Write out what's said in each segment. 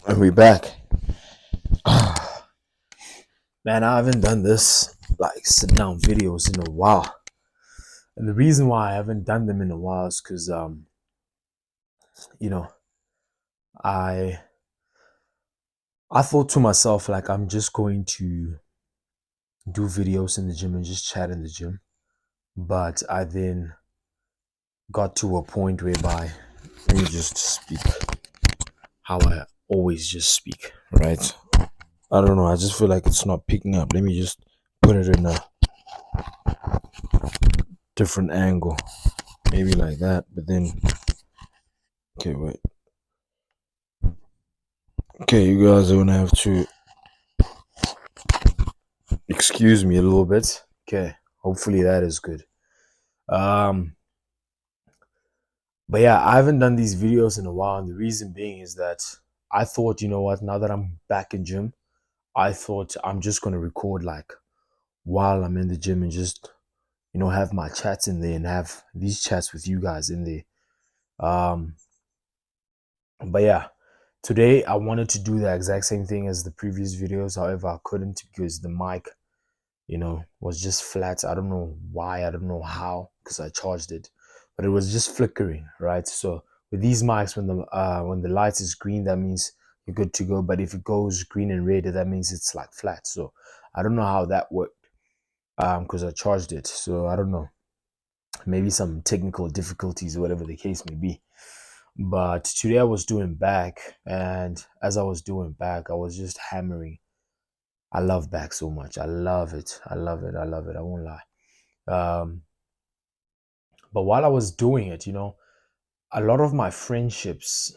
And we back. Man, I haven't done this like sit down videos in a while. And the reason why I haven't done them in a while is because you know, I I thought to myself like I'm just going to do videos in the gym and just chat in the gym. But I then got to a point whereby let me just speak how I always just speak, right? I don't know, I just feel like it's not picking up. Let me just put it in a different angle. Maybe like that, but then okay, wait. Okay, you guys are gonna have to excuse me a little bit. Okay, hopefully that is good. Um, but yeah, I haven't done these videos in a while, and the reason being is that I thought, you know what, now that I'm back in gym, I thought I'm just gonna record like while I'm in the gym and just have my chats in there and have these chats with you guys in there. Um, but yeah, today I wanted to do the exact same thing as the previous videos. However, I couldn't because the mic was just flat. I don't know why, I don't know how, because I charged it, but it was just flickering, right? So with these mics, when the light is green, that means you're good to go. But if it goes green and red, that means it's like flat. So I don't know how that worked, because I charged it. So I don't know, maybe some technical difficulties, whatever the case may be. But today I was doing back, and as I was doing back, I was just hammering. I love back so much. I love it. I love it. I love it. I won't lie. Um, but while I was doing it, a lot of my friendships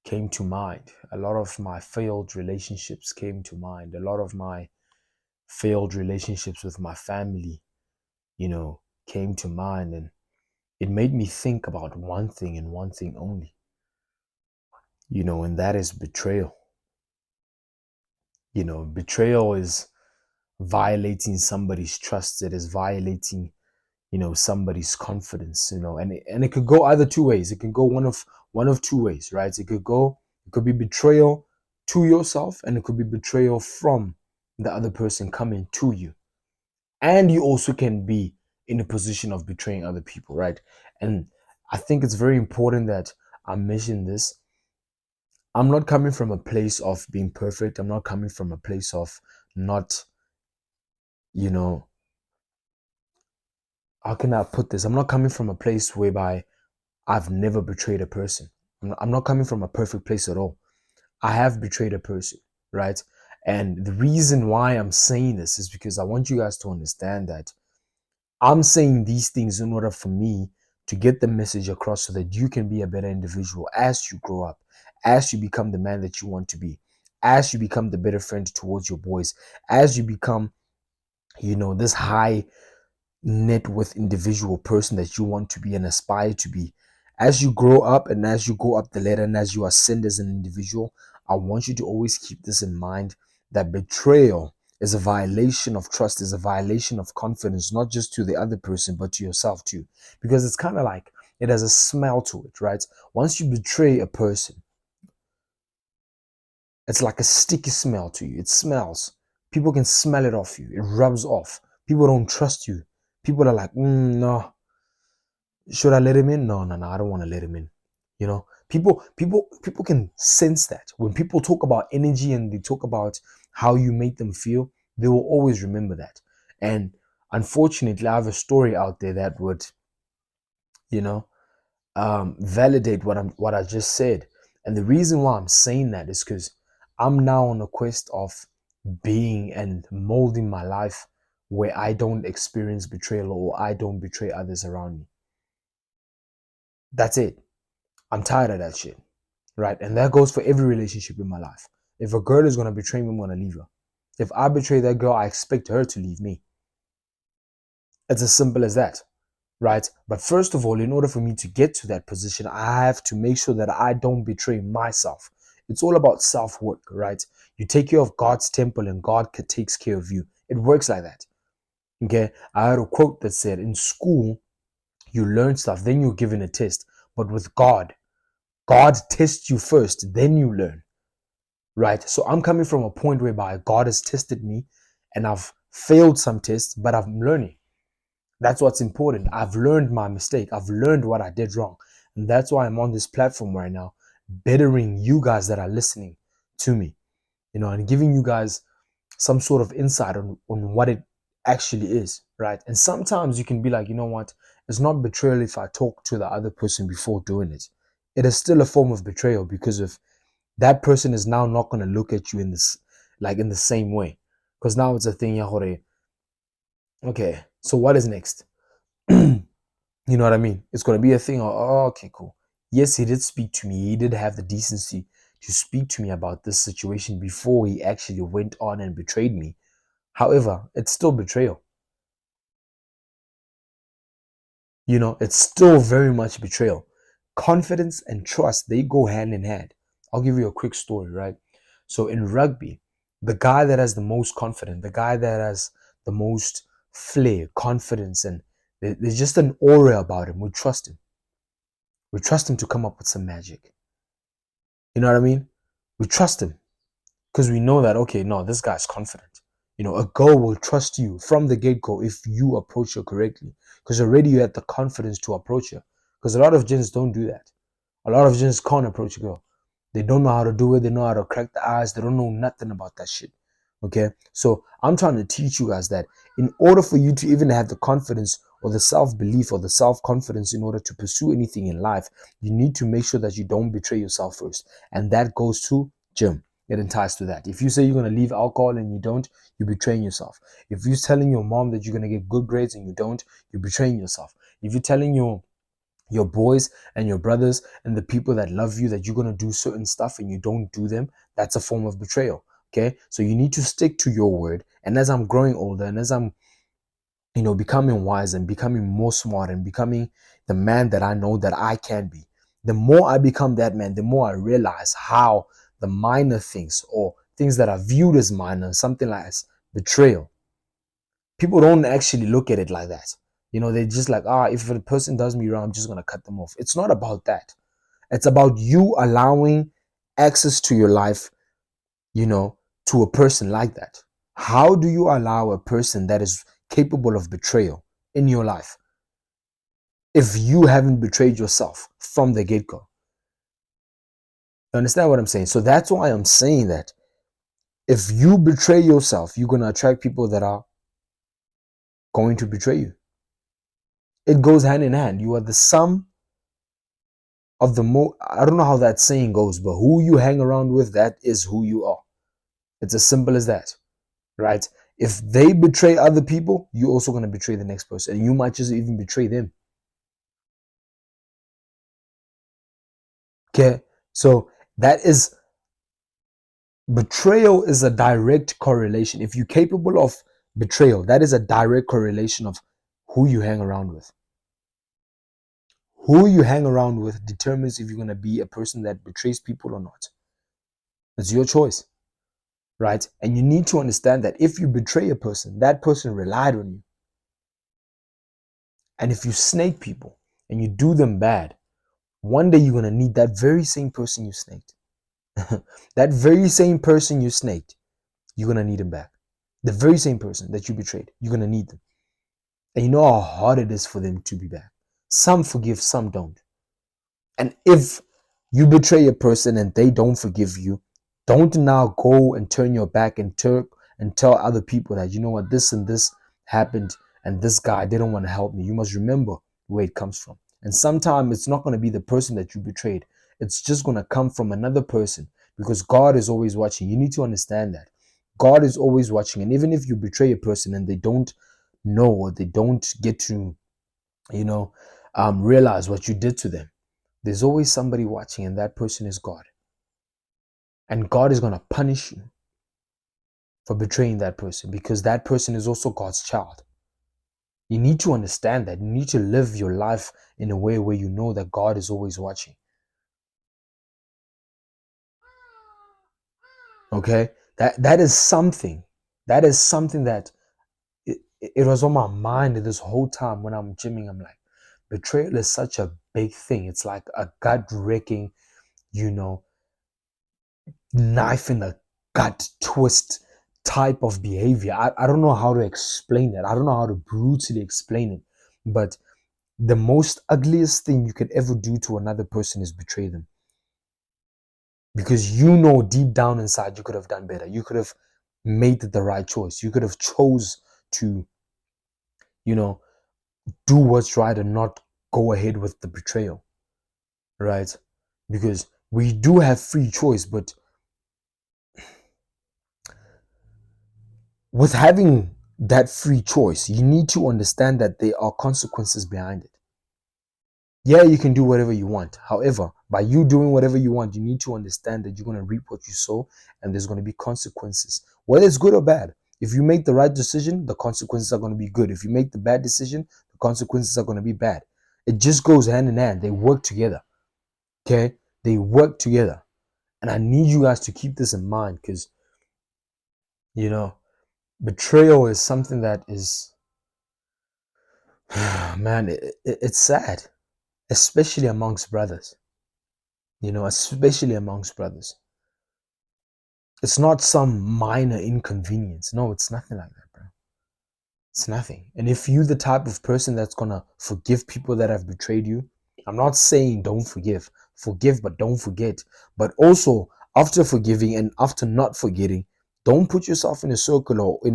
came to mind. A lot of my failed relationships came to mind. A lot of my failed relationships with my family, came to mind. And it made me think about one thing and one thing only, and that is betrayal. Betrayal is violating somebody's trust. It is violating somebody's confidence, and it could go either two ways. It can go one of two ways, right? It could be betrayal to yourself, and it could be betrayal from the other person coming to you. And you also can be in a position of betraying other people, right? And I think it's very important that I mention this. I'm not coming from a place of being perfect. I'm not coming from a place of not, you know how can I put this? I'm not coming from a place whereby I've never betrayed a person. I'm not coming from a perfect place at all. I have betrayed a person, right? And the reason why I'm saying this is because I want you guys to understand that I'm saying these things in order for me to get the message across so that you can be a better individual as you grow up, as you become the man that you want to be, as you become the better friend towards your boys, as you become, this high net with individual person that you want to be and aspire to be. As you grow up and as you go up the ladder and as you ascend as an individual, I want you to always keep this in mind, that betrayal is a violation of trust, is a violation of confidence, not just to the other person, but to yourself too. Because it's kind of like it has a smell to it, right? Once you betray a person, it's like a sticky smell to you. It smells. People can smell it off you. It rubs off. People don't trust you. People are like, no, should I let him in? No, no, no. I don't want to let him in. People can sense that when people talk about energy and they talk about how you make them feel, they will always remember that. And unfortunately, I have a story out there that would, you know, validate what I just said. And the reason why I'm saying that is because I'm now on a quest of being and molding my life where I don't experience betrayal or I don't betray others around me. That's it. I'm tired of that shit. Right? And that goes for every relationship in my life. If a girl is going to betray me, I'm going to leave her. If I betray that girl, I expect her to leave me. It's as simple as that. Right? But first of all, in order for me to get to that position, I have to make sure that I don't betray myself. It's all about self-work, right? You take care of God's temple and God takes care of you. It works like that. Okay? I heard a quote that said, in school, you learn stuff, then you're given a test. But with God, God tests you first, then you learn, right? So I'm coming from a point whereby God has tested me and I've failed some tests, but I'm learning. That's what's important. I've learned my mistake. I've learned what I did wrong. And that's why I'm on this platform right now, bettering you guys that are listening to me, and giving you guys some sort of insight on what it actually is, right? And sometimes you can be like, you know what? It's not betrayal if I talk to the other person before doing it. It is still a form of betrayal because of that person is now not going to look at you in this, like in the same way. Because now it's a thing, Yahore. Okay, so what is next? You know what I mean? It's going to be a thing. Oh, okay, cool. Yes, he did speak to me. He did have the decency to speak to me about this situation before he actually went on and betrayed me. However, it's still betrayal. It's still very much betrayal. Confidence and trust, they go hand in hand. I'll give you a quick story, right? So in rugby, the guy that has the most confidence, the guy that has the most flair, confidence, and there's just an aura about him. We trust him. We trust him to come up with some magic. You know what I mean? We trust him because we know that, okay, no, this guy's confident. A girl will trust you from the get-go if you approach her correctly because already you had the confidence to approach her. Because a lot of gents don't do that. A lot of gents can't approach a girl. They don't know how to do it. They know how to crack the eyes. They don't know nothing about that shit. Okay? So I'm trying to teach you guys that in order for you to even have the confidence or the self-belief or the self-confidence in order to pursue anything in life, you need to make sure that you don't betray yourself first. And that goes to gym. It ties to that. If you say you're going to leave alcohol and you don't, you're betraying yourself. If you're telling your mom that you're going to get good grades and you don't, you're betraying yourself. If you're telling your boys and your brothers and the people that love you that you're going to do certain stuff and you don't do them, that's a form of betrayal. Okay, so you need to stick to your word. And as I'm growing older and as I'm becoming wise and becoming more smart and becoming the man that I know that I can be, the more I become that man, the more I realize how the minor things or things that are viewed as minor, something like as betrayal, people don't actually look at it like that. They're just like, if a person does me wrong, I'm just going to cut them off. It's not about that. It's about you allowing access to your life, to a person like that. How do you allow a person that is capable of betrayal in your life if you haven't betrayed yourself from the get-go? You understand what I'm saying? So that's why I'm saying that if you betray yourself, you're going to attract people that are going to betray you. It goes hand in hand. You are the sum of I don't know how that saying goes, but who you hang around with, that is who you are. It's as simple as that, right? If they betray other people, you're also going to betray the next person. And you might just even betray them. Okay? So betrayal is a direct correlation. If you're capable of betrayal, that is a direct correlation of who you hang around with. Who you hang around with determines if you're going to be a person that betrays people or not. It's your choice, right? And you need to understand that if you betray a person, that person relied on you. And if you snake people and you do them bad, one day you're going to need that very same person you snaked. That very same person you snaked, you're going to need him back. The very same person that you betrayed, you're going to need them. And you know how hard it is for them to be back. Some forgive, some don't. And if you betray a person and they don't forgive you, don't now go and turn your back and tell other people that, you know what, this and this happened and this guy didn't want to help me. You must remember where it comes from. And sometimes it's not going to be the person that you betrayed. It's just going to come from another person because God is always watching. You need to understand that. God is always watching. And even if you betray a person and they don't know or they don't get to, realize what you did to them, there's always somebody watching, and that person is God. And God is going to punish you for betraying that person because that person is also God's child. You need to understand that. You need to live your life in a way where you know that God is always watching. Okay? That is something. That is something that it was on my mind this whole time when I'm gymming. I'm like, betrayal is such a big thing. It's like a gut-wrecking. you know, knife in the gut twist type of behavior. I don't know how to explain it. I don't know how to brutally explain it. But the most ugliest thing you could ever do to another person is betray them. Because you know deep down inside you could have done better. You could have made the right choice. You could have chose to, you know, do what's right and not go ahead with the betrayal. Right? Because we do have free choice, but with having that free choice, you need to understand that there are consequences behind it. Yeah, you can do whatever you want. However, by you doing whatever you want, you need to understand that you're going to reap what you sow and there's going to be consequences, whether it's good or bad. If you make the right decision, the consequences are going to be good. If you make the bad decision, the consequences are going to be bad. It just goes hand in hand. They work together. Okay? They work together. And I need you guys to keep this in mind because, you know, betrayal is something that is, man, it's sad, especially amongst brothers. Especially amongst brothers. It's not some minor inconvenience. No, it's nothing like that, bro. It's nothing. And if you're the type of person that's gonna forgive people that have betrayed you, I'm not saying don't forgive. Forgive, but don't forget. But also, after forgiving and after not forgetting, don't put yourself in a circle or you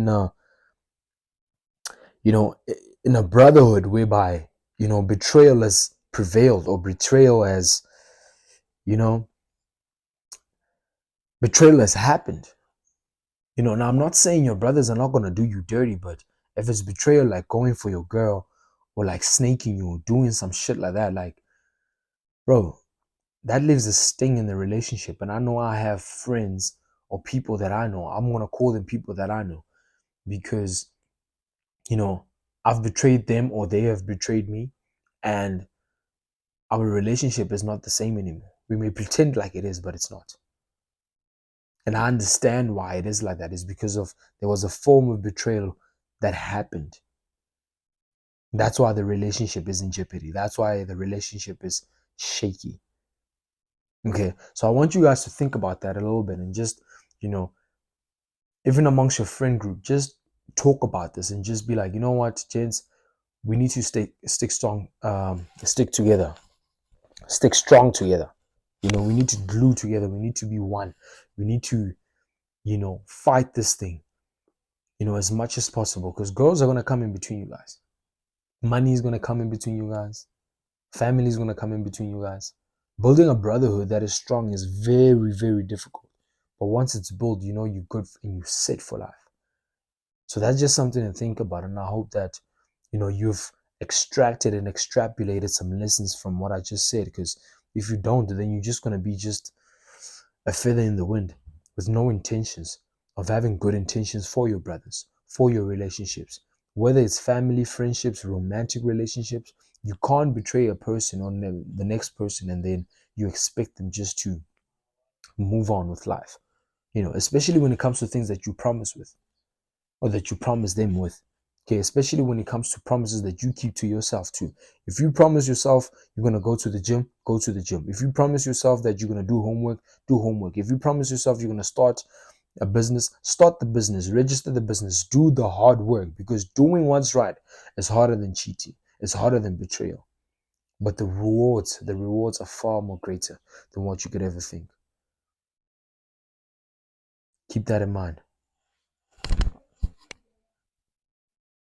know, in a brotherhood whereby, betrayal has prevailed or you know, betrayal has happened. Now I'm not saying your brothers are not gonna do you dirty, but if it's betrayal, like going for your girl or like snaking you or doing some shit like that, like, bro, that leaves a sting in the relationship. And I know I have friends or people that I know. I'm gonna call them people that I know because, you know, I've betrayed them or they have betrayed me, and our relationship is not the same anymore. We may pretend like it is, but it's not. And I understand why it is like that. It's because of there was a form of betrayal that happened. That's why the relationship is in jeopardy. That's why the relationship is shaky. Okay. So I want you guys to think about that a little bit and just, you know, even amongst your friend group, just talk about this and just be like, you know what, gents, we need to stick strong, stick together, stick strong together. We need to glue together. We need to be one. We need to, fight this thing, as much as possible because girls are going to come in between you guys. Money is going to come in between you guys. Family is going to come in between you guys. Building a brotherhood that is strong is very, very difficult. But once it's built, you're good and you're set for life. So that's just something to think about. And I hope that, you've extracted and extrapolated some lessons from what I just said. Because if you don't, then you're just going to be just a feather in the wind with no intentions of having good intentions for your brothers, for your relationships, whether it's family, friendships, romantic relationships. You can't betray a person or the next person and then you expect them just to move on with life, especially when it comes to things that you promise with or that you promise them with. Okay, especially when it comes to promises that you keep to yourself too. If you promise yourself you're gonna go to the gym, go to the gym. If you promise yourself that you're gonna do homework, do homework. If you promise yourself you're gonna start a business, start the business, register the business, do the hard work because doing what's right is harder than cheating. It's harder than betrayal. But the rewards are far more greater than what you could ever think. Keep that in mind.